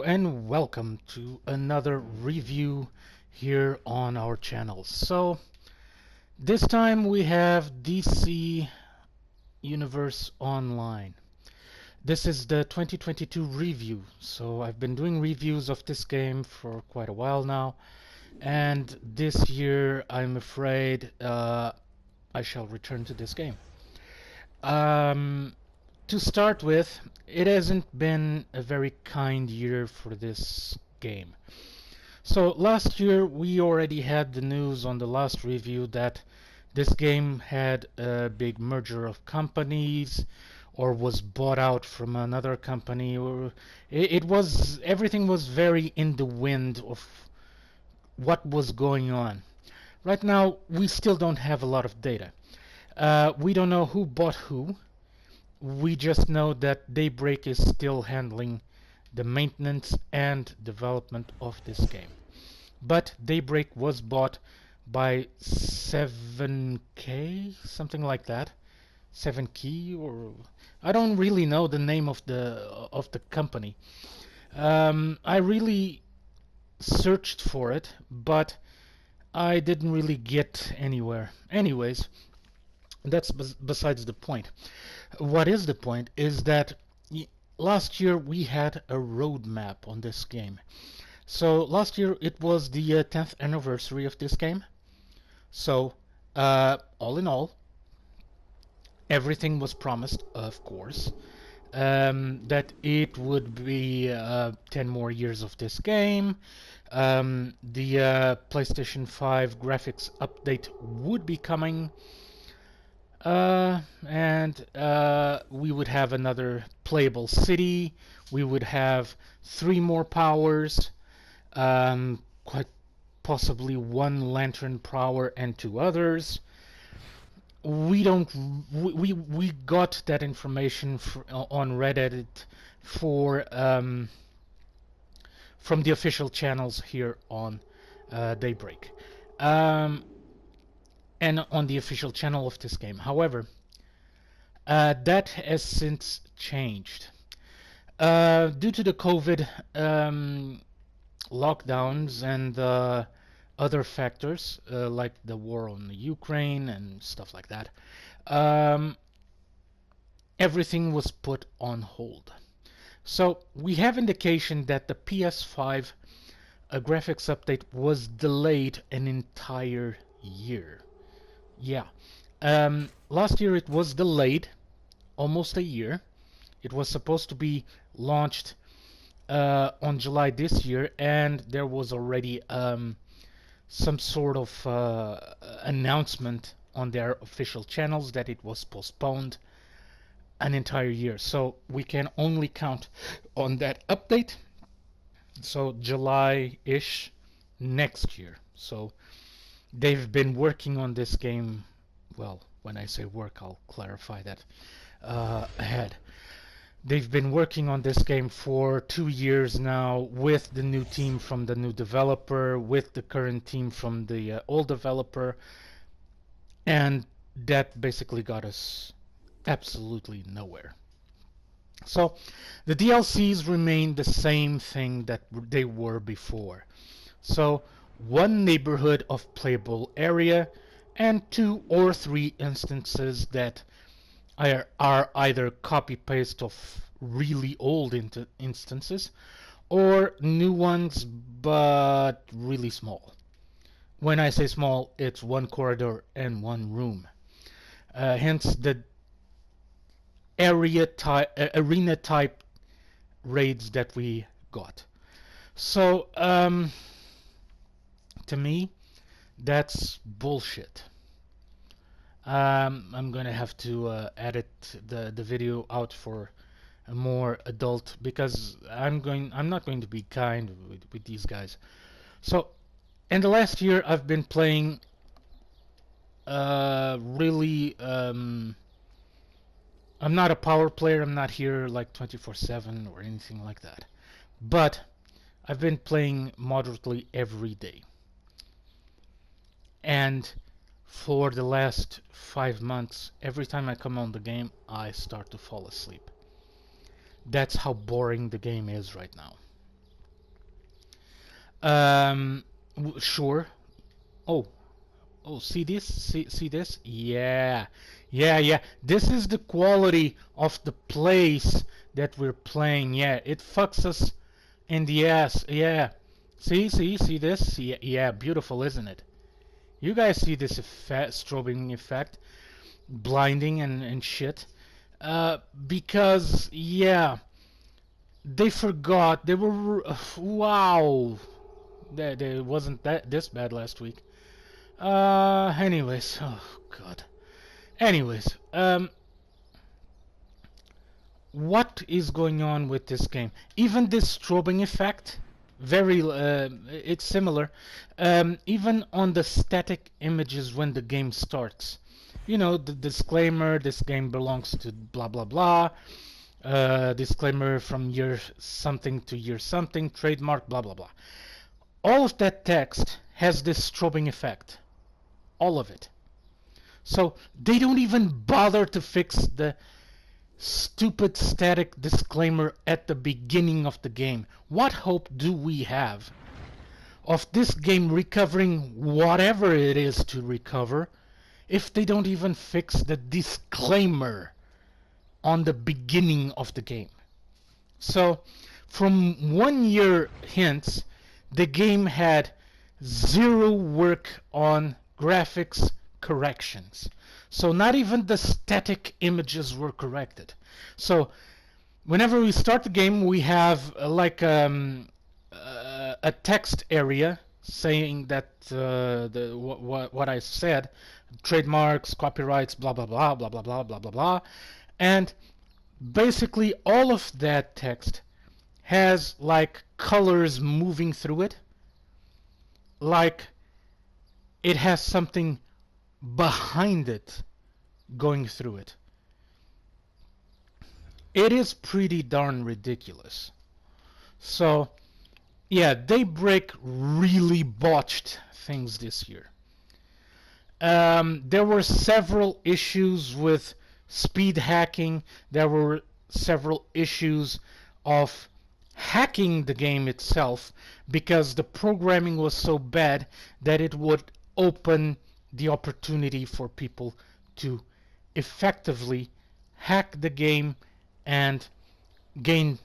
and welcome to another review here on our channel. So this time we have DC Universe Online. This is the 2022 review. So I've been doing reviews of this game for quite a while now, and this year I'm afraid I shall return to this game. To start with, it hasn't been a very kind year for this game. So last year we already had the news on the last review that this game had a big merger of companies or was bought out from another company, or it was everything was very in the wind of what was going on. Right now we still don't have a lot of data. We don't know who bought who. We just know that Daybreak is still handling the maintenance and development of this game. But Daybreak was bought by 7K, something like that. 7Key, or I don't really know the name of the company. I really searched for it, but I didn't really get anywhere. Anyways, that's besides the point. What is the point is that last year we had a roadmap on this game. So last year it was the 10th anniversary of this game. So all in all, everything was promised, of course, that it would be 10 more years of this game. The PlayStation 5 graphics update would be coming. And we would have another playable city. We would have 3 more powers, quite possibly 1 lantern power and 2 others. We got that information on Reddit for from the official channels here on Daybreak. And on the official channel of this game. However, that has since changed. Due to the COVID lockdowns and other factors, like the war on Ukraine and stuff like that, everything was put on hold. So we have indication that the PS5 graphics update was delayed an entire year. Yeah. Last year it was delayed almost a year. It was supposed to be launched on July this year, and there was already some sort of announcement on their official channels that it was postponed an entire year. So we can only count on that update. So July-ish next year. So they've been working on this game. Well, when I say work, I'll clarify that ahead. They've been working on this game for 2 years now with the new team from the new developer, with the current team from the old developer, and that basically got us absolutely nowhere. So the DLCs remain the same thing that they were before. So 1 neighborhood of playable area and 2 or 3 instances that are either copy-paste of really old instances or new ones but really small. When I say small, it's 1 corridor and 1 room. Hence the arena type raids that we got. So to me, that's bullshit. I'm gonna have to edit the video out for a more adult, because I'm not going to be kind with these guys. So in the last year I've been playing really I'm not a power player. I'm not here like 24/7 or anything like that, but I've been playing moderately every day. And for the last 5 months, every time I come on the game, I start to fall asleep. That's how boring the game is right now. Sure. Oh, oh, see this? See this? Yeah. Yeah, yeah. This is the quality of the place that we're playing. Yeah, it fucks us in the ass. Yeah. See this? Yeah, yeah, beautiful, isn't it? You guys see this effect, strobing effect, blinding and shit. Because yeah, they forgot. They were wow. They wasn't that this bad last week. Anyways, oh god. Anyways, what is going on with this game? Even this strobing effect, very, it's similar. Even on the static images when the game starts. You know, the disclaimer, this game belongs to blah blah blah. Disclaimer from year something to year something, trademark, blah blah blah. All of that text has this strobing effect. All of it. So they don't even bother to fix the stupid static disclaimer at the beginning of the game. What hope do we have of this game recovering whatever it is to recover if they don't even fix the disclaimer on the beginning of the game? So from 1 year hence, the game had zero work on graphics corrections. So not even the static images were corrected. So whenever we start the game, we have a text area saying that what I said, trademarks, copyrights, blah blah blah blah blah blah blah blah blah, and basically all of that text has like colors moving through it, like it has something behind it going through it. It is pretty darn ridiculous. So yeah, Daybreak really botched things this year. There were several issues with speed hacking. There were several issues of hacking the game itself because the programming was so bad that it would open the opportunity for people to effectively hack the game and gain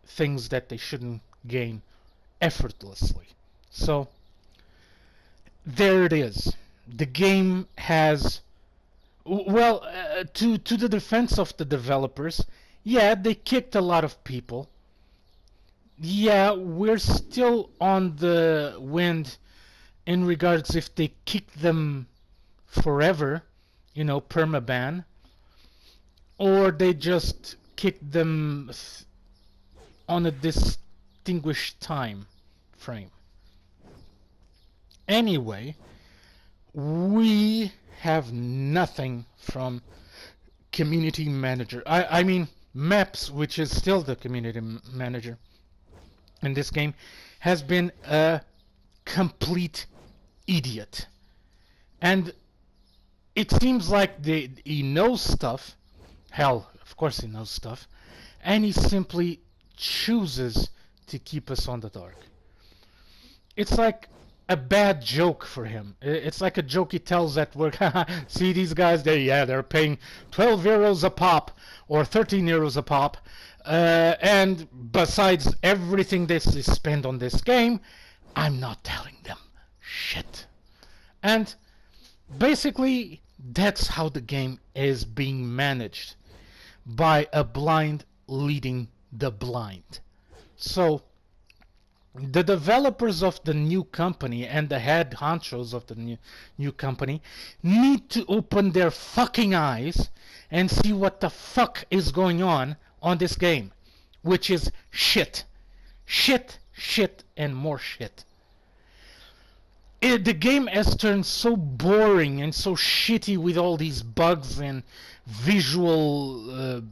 things that they shouldn't gain effortlessly. So there it is. The game has, well, to the defense of the developers, yeah, they kicked a lot of people. Yeah, we're still on the wind in regards if they kick them forever, you know, permaban, or they just kick them on a distinguished time frame. Anyway, we have nothing from community manager. I mean, Maps, which is still the community manager in this game, has been a complete idiot. And it seems like he knows stuff. Hell, of course he knows stuff. And he simply chooses to keep us on the dark. It's like a bad joke for him. It's like a joke he tells at work. See these guys, they're paying 12 euros a pop or 13 euros a pop. And besides everything they spend on this game, I'm not telling them shit. And basically, that's how the game is being managed, by a blind leading the blind. So the developers of the new company and the head honchos of the new company need to open their fucking eyes and see what the fuck is going on this game, which is shit. Shit, shit, and more shit. The game has turned so boring and so shitty with all these bugs and visual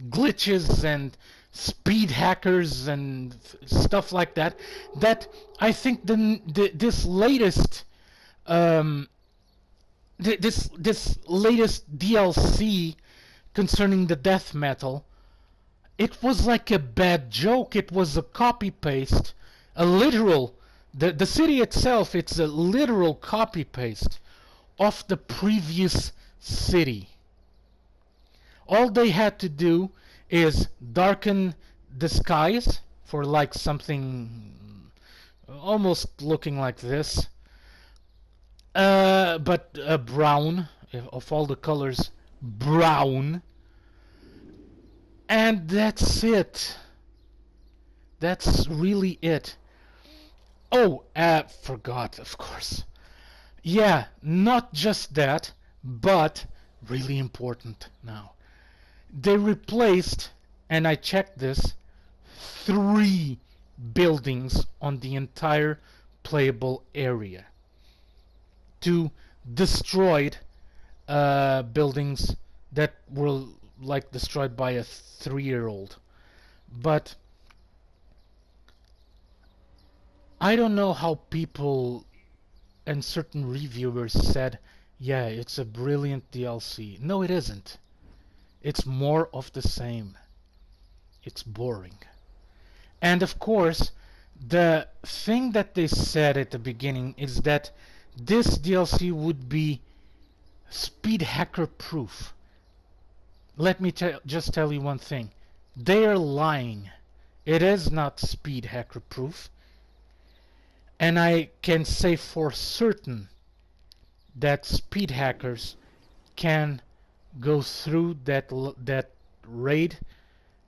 glitches and speed hackers and stuff like that, that I think this latest this latest DLC concerning the death metal, it was like a bad joke. It was a copy paste, a literal The city itself, it's a literal copy paste of the previous city. All they had to do is darken the skies for like something almost looking like this, but brown, of all the colors, brown, and that's it. That's really it. Oh, forgot, of course. Yeah, not just that, but really important now. They replaced, and I checked this, 3 buildings on the entire playable area. 2 destroyed buildings that were like destroyed by a 3-year-old. But I don't know how people and certain reviewers said, yeah, it's a brilliant DLC. No, it isn't. It's more of the same. It's boring. And of course, the thing that they said at the beginning is that this DLC would be speed hacker proof. Let me just tell you one thing. They are lying. It is not speed hacker proof. And I can say for certain that speed hackers can go through that raid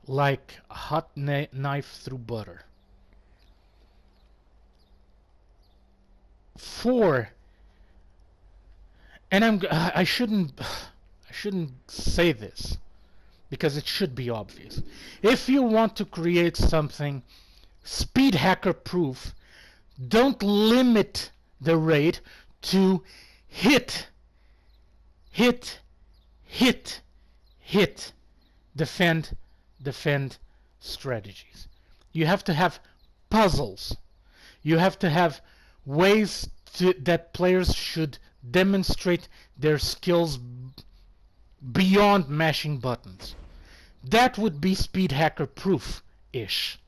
like a hot knife through butter. 4, and I shouldn't say this because it should be obvious. If you want to create something speed hacker proof, don't limit the raid to hit, defend strategies. You have to have puzzles. You have to have ways that players should demonstrate their skills beyond mashing buttons. That would be speed hacker proof-ish.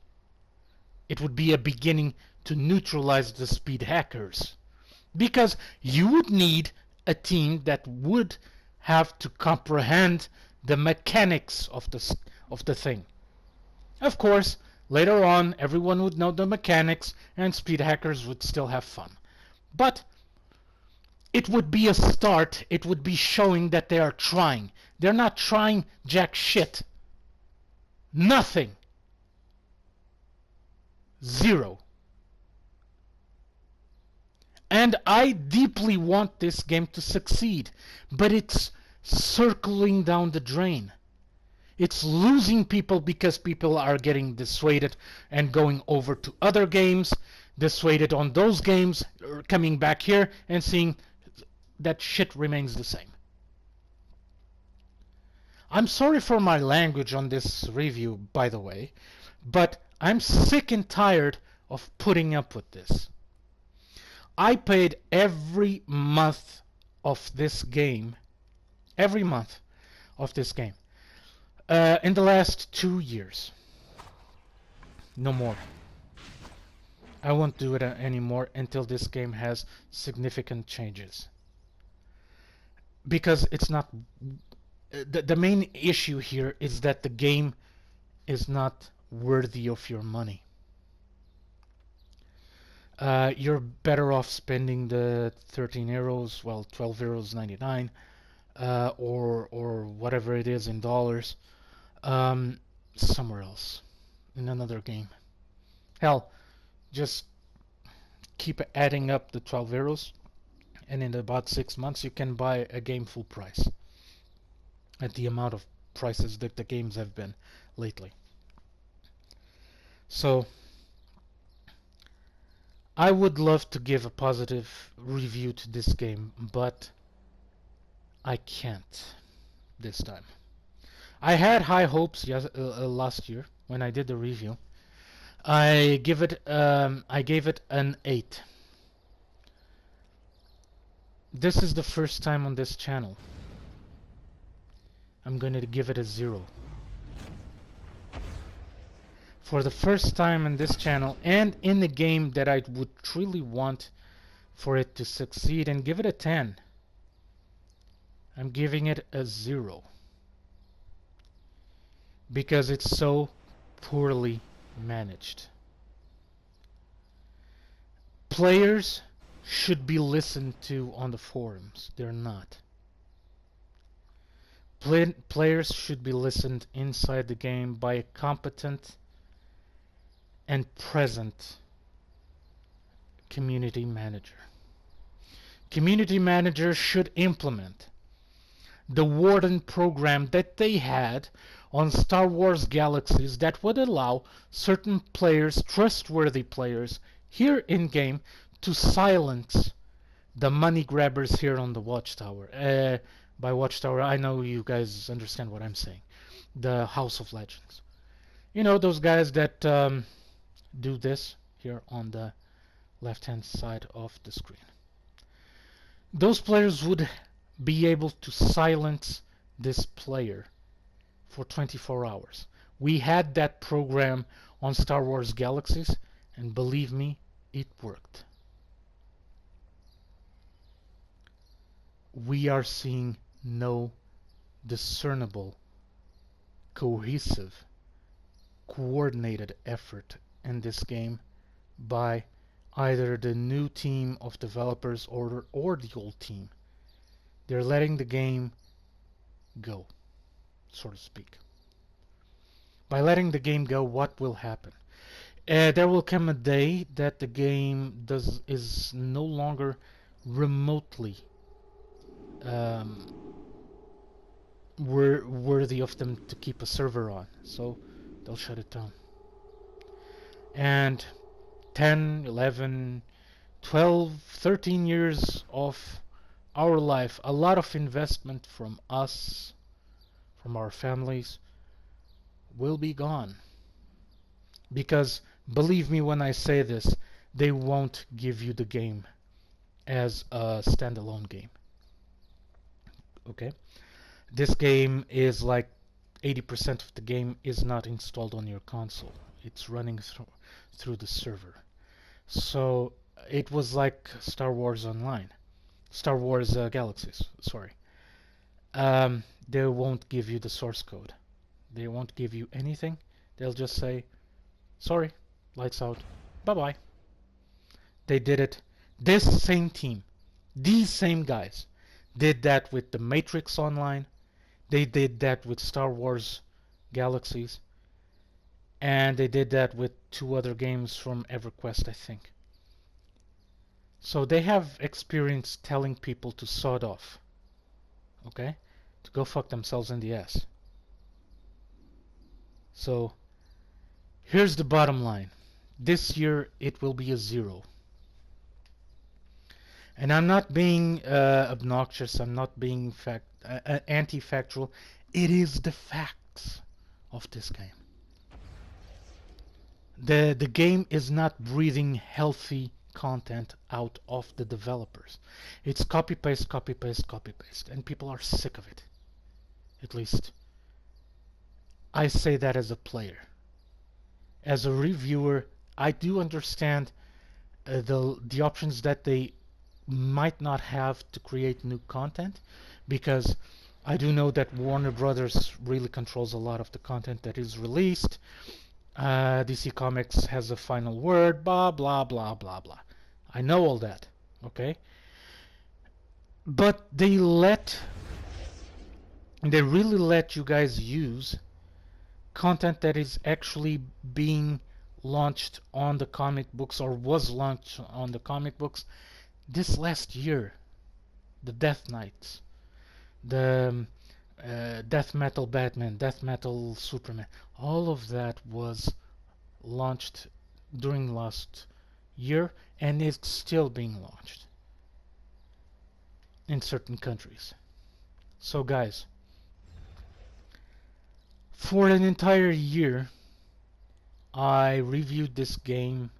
It would be a beginning to neutralize the speed hackers, because you would need a team that would have to comprehend the mechanics of the thing. Of course, later on everyone would know the mechanics and speed hackers would still have fun. But it would be a start. It would be showing that they are trying. They're not trying jack shit. Nothing. 0. And I deeply want this game to succeed, but it's circling down the drain. It's losing people because people are getting dissuaded and going over to other games, dissuaded on those games, or coming back here and seeing that shit remains the same. I'm sorry for my language on this review, by the way, but I'm sick and tired of putting up with this. I paid every month of this game, in the last 2 years. No more. I won't do it anymore until this game has significant changes. Because it's not... The main issue here is that the game is not worthy of your money. You're better off spending the 13 euros, well, 12 euros 99, or whatever it is in dollars, somewhere else, in another game. Hell, just keep adding up the 12 euros, and in about 6 months you can buy a game full price at the amount of prices that the games have been lately. So I would love to give a positive review to this game, but I can't this time. I had high hopes last year when I did the review. I gave it an 8. This is the first time on this channel. I'm going to give it a 0. For the first time in this channel and in the game that I would truly want for it to succeed and give it a 10, I'm giving it a 0 because it's so poorly managed. Players should be listened to on the forums. They're not. Players should be listened inside the game by a competent and present community manager. Community managers should implement the Warden program that they had on Star Wars Galaxies that would allow certain players, trustworthy players, here in game to silence the money grabbers here on the Watchtower. By Watchtower, I know you guys understand what I'm saying. The House of Legends. You know, those guys that do this here on the left-hand side of the screen. Those players would be able to silence this player for 24 hours. We had that program on Star Wars Galaxies, and believe me, it worked. We are seeing no discernible, cohesive, coordinated effort in this game by either the new team of developers or the old team. They're letting the game go, so to speak. By letting the game go, what will happen? There will come a day that the game is no longer remotely worthy of them to keep a server on, so they'll shut it down. And 10, 11, 12, 13 years of our life, a lot of investment from us, from our families, will be gone. Because, believe me when I say this, they won't give you the game as a standalone game. Okay? This game is like 80% of the game is not installed on your console. It's running through the server. So it was like Star Wars Online. Star Wars Galaxies, sorry. They won't give you the source code. They won't give you anything. They'll just say, sorry, lights out, bye-bye. They did it. This same team, these same guys, did that with the Matrix Online. They did that with Star Wars Galaxies. And they did that with 2 other games from EverQuest, I think. So they have experience telling people to sod off. Okay? To go fuck themselves in the ass. So, here's the bottom line. This year, it will be a 0. And I'm not being obnoxious. I'm not being anti-factual. It is the facts of this game. The game is not breathing healthy content out of the developers. It's copy paste, copy paste, copy paste, and people are sick of it. At least I say that as a player. As a reviewer, I do understand the options that they might not have to create new content, because I do know that Warner Brothers really controls a lot of the content that is released. DC Comics has a final word, blah blah blah blah blah. I know all that, okay? But they really let you guys use content that is actually being launched on the comic books, or was launched on the comic books this last year. The Death Knights, the Death Metal Batman, Death Metal Superman, all of that was launched during last year, and it's still being launched in certain countries. So guys, for an entire year I reviewed this game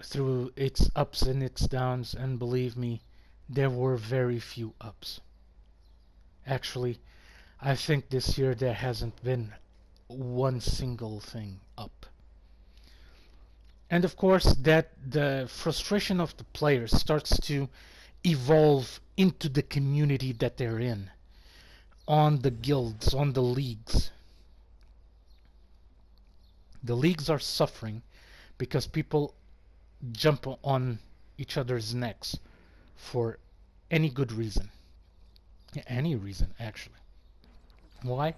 through its ups and its downs, and believe me, there were very few ups. Actually, I think this year there hasn't been one single thing up. And of course, that the frustration of the players starts to evolve into the community that they're in, on the guilds, on the leagues. The leagues are suffering because people jump on each other's necks for any good reason. Any reason, actually. Why?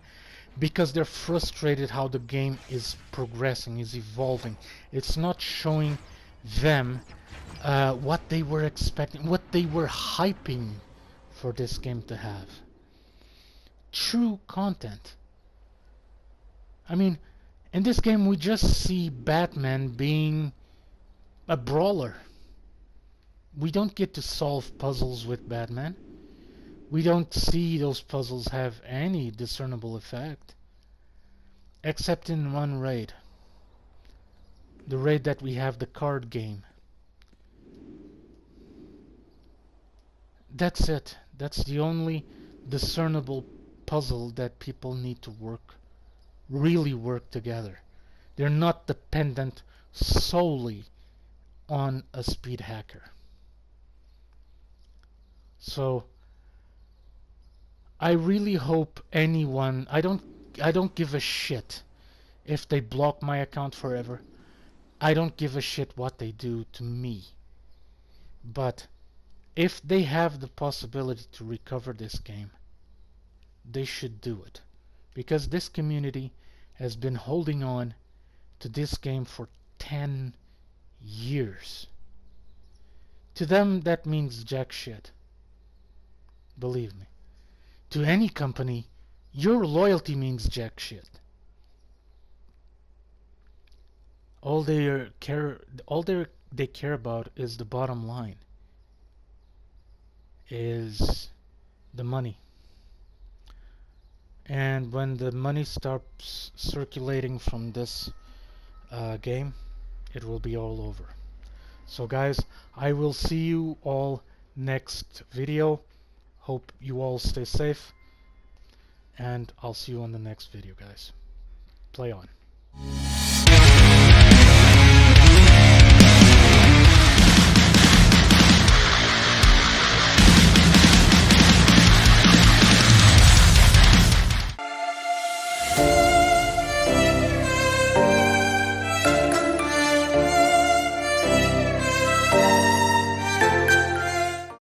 Because they're frustrated how the game is progressing, is evolving. It's not showing them what they were expecting, what they were hyping for this game to have. True content. I mean, in this game we just see Batman being a brawler. We don't get to solve puzzles with Batman. We don't see those puzzles have any discernible effect. Except in one raid. The raid that we have, the card game. That's it. That's the only discernible puzzle that people need to really work together. They're not dependent solely on a speed hacker. So I really hope anyone, I don't give a shit if they block my account forever. I don't give a shit what they do to me. But if they have the possibility to recover this game, they should do it. Because this community has been holding on to this game for 10 years. To them, that means jack shit. Believe me. To any company, your loyalty means jack shit. All they care about is the bottom line. Is the money. And when the money starts circulating from this game, it will be all over. So guys, I will see you all next video. Hope you all stay safe, and I'll see you on the next video, guys. Play on.